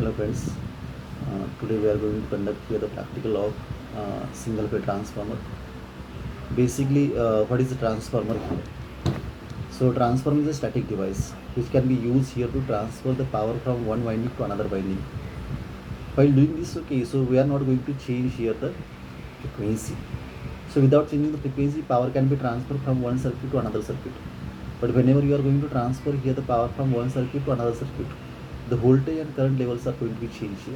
Hello friends, today we are going to conduct here the practical of single phase transformer. Basically, what is the transformer here? So transformer is a static device which can be used here to transfer the power from one winding to another winding. While doing this, so we are not going to change here the frequency. So without changing the frequency, power can be transferred from one circuit to another circuit. But whenever you are going to transfer here the power from one circuit to another circuit, the voltage and current levels are going to be changed here.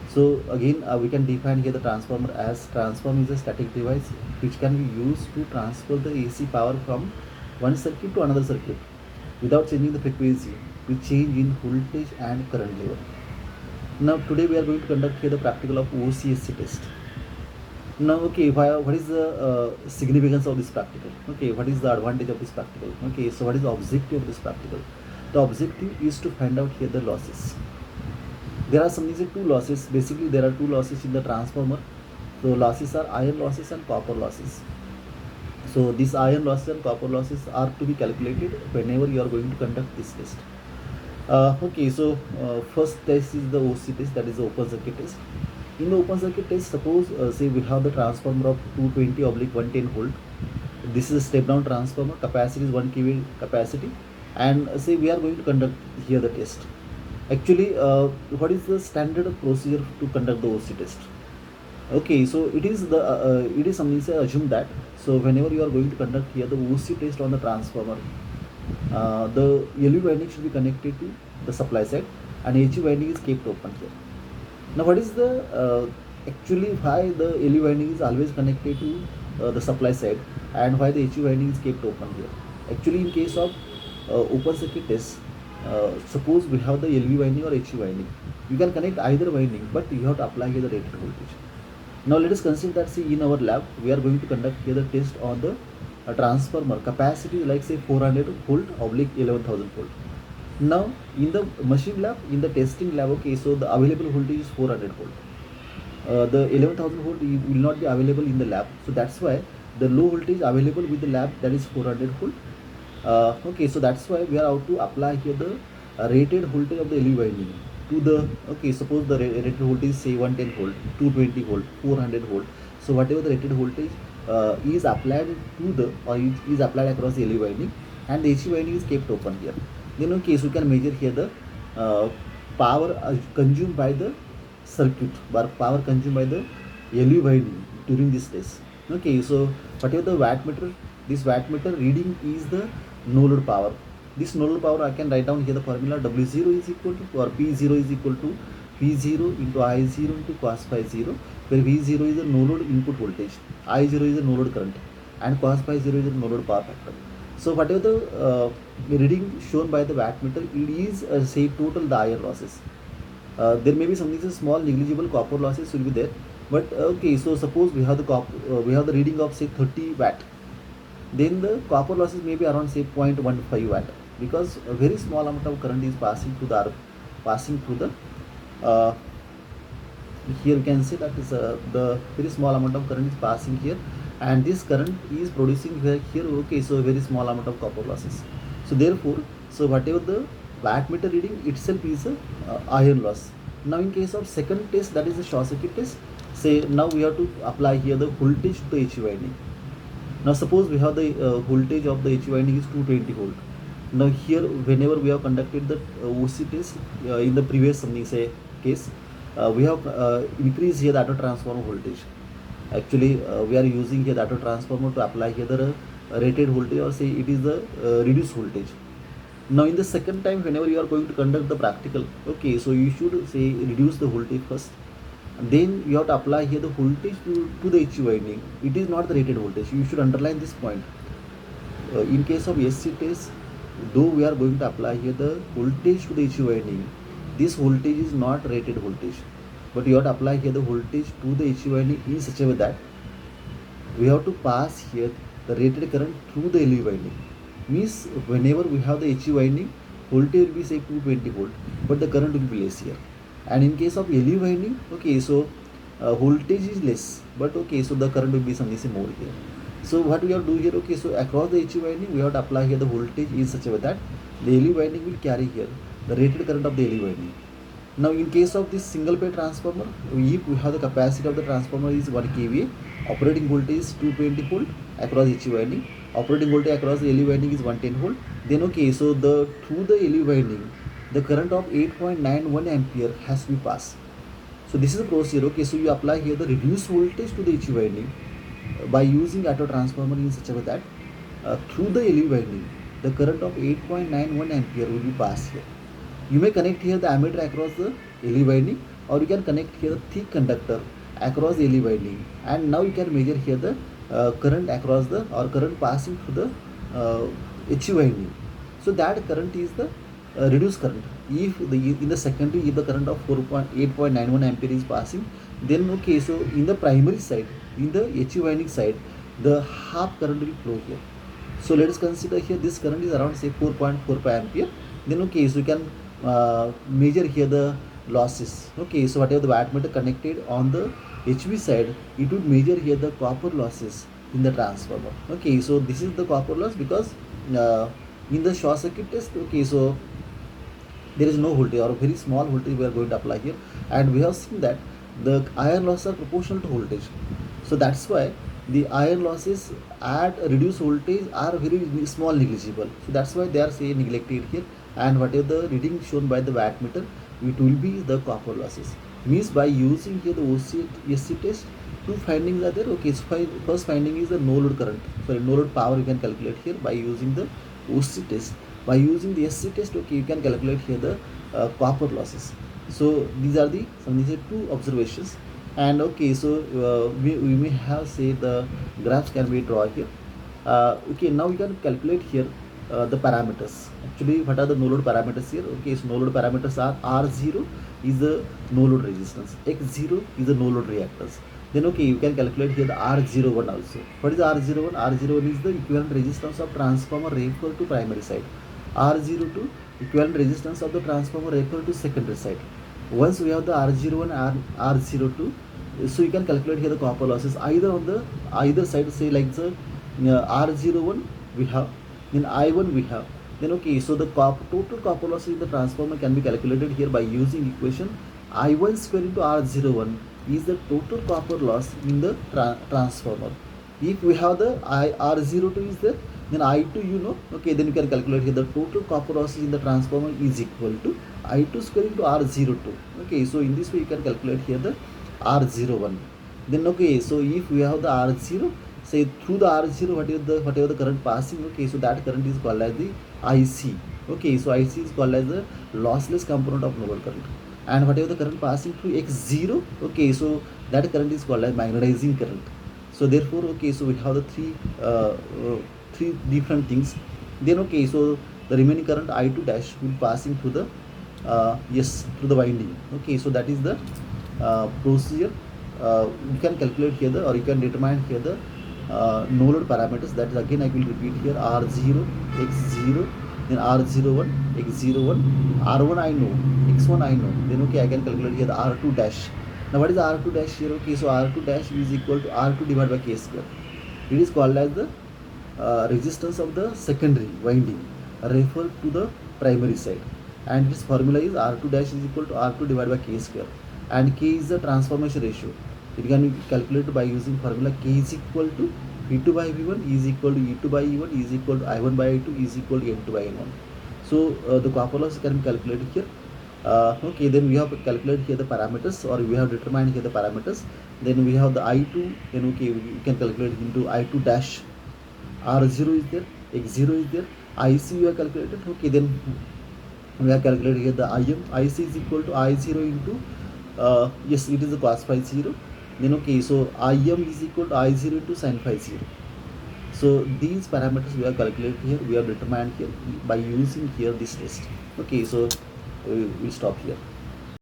So again, we can define here the transformer as transformer is a static device which can be used to transfer the AC power from one circuit to another circuit without changing the frequency with change in voltage and current level. Now today we are going to conduct here the practical of OCSC test. Now what is the significance of this practical? What is the advantage of this practical? So what is the objective of this practical? The objective is to find out here the losses. There are two losses. Basically there are two losses in the transformer. So losses are iron losses and copper losses. So these iron losses and copper losses are to be calculated whenever you are going to conduct this test. First test is the OC test, that is the open circuit test. In the open circuit test, suppose say we have the transformer of 220/110 volt. This is a step down transformer, capacity is 1 kV capacity, and say we are going to conduct here the test. Actually, what is the standard procedure to conduct the OC test? So it is something, say assume that, so whenever you are going to conduct here the OC test on the transformer, the LV winding should be connected to the supply side and HV winding is kept open here. Now what is the actually why the LV winding is always connected to the supply side and why the HV winding is kept open here? Actually, in case of open circuit test, suppose we have the LV winding or HV winding, you can connect either winding, but you have to apply here the rated voltage. Now let us consider that, see, in our lab we are going to conduct here the test on the transformer capacity like say 400 volt oblique 11,000 volt. Now in the machine lab, in the testing lab, so the available voltage is 400 volt. The 11,000 volt will not be available in the lab, so that's why the low voltage available with the lab, that is 400 volt. So that's why we are out to apply here the rated voltage of the LV winding to the, suppose the rated voltage say 110 volt, 220 volt, 400 volt. So whatever the rated voltage is applied to the, or is applied across the LV winding, and the HV winding is kept open here. Then so you can measure here the power consumed by the circuit, power consumed by the LV winding during this test. So whatever the wattmeter, this wattmeter reading is the no load power. This no load power I can write down here the formula W0 is equal to, or P0 is equal to V0 into I0 into cos phi 0, where V0 is the no load input voltage, I0 is the no load current, and cos phi 0 is the no load power factor. So whatever the reading shown by the wattmeter, it is say total the iron losses. There may be something small negligible copper losses will be there, but so suppose we have the reading of say 30 watt, then the copper losses may be around say 0.15 watt, because a very small amount of current is passing through the here you can see that is the very small amount of current is passing here, and this current is producing here so a very small amount of copper losses. So therefore, so whatever the wattmeter reading itself is a iron loss. Now in case of second test, that is the short circuit test, say now we have to apply here the voltage to the HV winding. Now suppose we have the voltage of the HV winding is 220 volt. Now here whenever we have conducted the OC test in the previous something say case, we have increased here the auto transformer voltage. Actually we are using here the auto transformer to apply here the rated voltage, or say it is the reduced voltage. Now in the second time, whenever you are going to conduct the practical, so you should say reduce the voltage first, and then you have to apply here the voltage to the HV winding. It is not the rated voltage. You should underline this point. In case of SC test, though we are going to apply here the voltage to the HV winding, this voltage is not rated voltage, but you have to apply here the voltage to the HV winding in such a way that we have to pass here the rated current through the LV winding. Means whenever we have the HV winding, voltage will be say 220 volt, but the current will be less here. And in case of LV winding, so voltage is less, but so the current will be something more here. So what we have to do here, so across the HV winding we have to apply here the voltage in such a way that the LV winding will carry here the rated current of the LV winding. Now in case of this single phase transformer, if we have the capacity of the transformer is 1 kVA, operating voltage is 220 volt across each winding, operating voltage across the LE winding is 110 volt. Then okay, so the through the LE winding, the current of 8.91 ampere has to be passed. So this is the procedure. Okay, so you apply here the reduced voltage to the each winding by using auto transformer in such a way that through the LE winding, the current of 8.91 ampere will be passed here. You may connect here the ammeter across the LE winding, or you can connect here the thick conductor across the LE winding, and now you can measure here the current across the or current passing through the HE winding. So that current is the reduced current. If the in the secondary, if the current of 8.91 ampere is passing, then okay, so in the primary side, in the HE winding side, the half current will flow here. So let us consider here this current is around say 4.45 ampere. Then okay, so you can measure here the losses. Okay, so whatever the wattmeter connected on the HV side, it would measure here the copper losses in the transformer. Okay, so this is the copper loss because in the short circuit test, okay, so there is no voltage or very small voltage we are going to apply here, and we have seen that the iron losses are proportional to voltage. So that's why the iron losses at reduced voltage are very small, negligible. So that's why they are say neglected here, and whatever the reading shown by the wattmeter, it will be the copper losses. Means by using here the OC test, two findings are there. Okay, so first finding is the no load current, sorry, no load power you can calculate here by using the OC test. By using the SC test, okay, you can calculate here the copper losses. So these are the two observations. And okay, so we may have say the graphs can be drawn here. Okay, now we can calculate here the parameters. Actually, what are the no load parameters here? Okay, so no load parameters are R0 is the no load resistance, X0 is the no load reactance. Then okay, you can calculate here the R01 also. What is R01? R01 is the equivalent resistance of transformer referred to primary side. R02 equivalent resistance of the transformer referred to secondary side. Once we have the R01 and R02, so you can calculate here the copper losses either on the either side, say like the R01 we have, then I1 we have. Then okay, so the total copper losses in the transformer can be calculated here by using equation I1 square into R01 is the total copper loss in the transformer. If we have the R02 is there, then I2 you know, okay, then you can calculate here the total copper losses in the transformer is equal to I2 square into R02. Okay, so in this way you can calculate here the R01. Then okay, so if we have the R0, say through the R0 whatever the current passing, okay, so that current is called as the IC. Okay, so IC is called as the lossless component of no load current. And whatever the current passing through X0, okay, so that current is called as magnetizing current. So therefore, okay, so we have the three different things. Then okay, so the remaining current I2 dash will passing through the through the winding. Okay, so that is the procedure. You can calculate here the, or you can determine here the no load parameters. That is again I will repeat here R0, X0, then R01, X01, R1 I know, X1 I know. Then okay, I can calculate here the R2 dash. Now what is R2 dash here? Okay, so R2 dash is equal to R2 divided by K square. It is called as the resistance of the secondary winding referred to the primary side, and this formula is R2 dash is equal to R2 divided by K square, and K is the transformation ratio. It can be calculated by using formula K is equal to V2 by V1 is equal to E2 by E1 is equal to I1 by I2 is equal to N2 by N1. So the copper loss can be calculated here. Okay, then we have calculated here the parameters, or we have determined here the parameters. Then we have the I2, then okay, we can calculate into I2 dash. R0 is there, X0 is there, IC we have calculated. Okay, then we have calculated here the IM. IC is equal to I0 into yes, it is the cos phi 0. Then okay, so IM is equal to I0 into sin phi 0. So these parameters we have calculated here, we have determined here by using here this test. Okay, so we will stop here.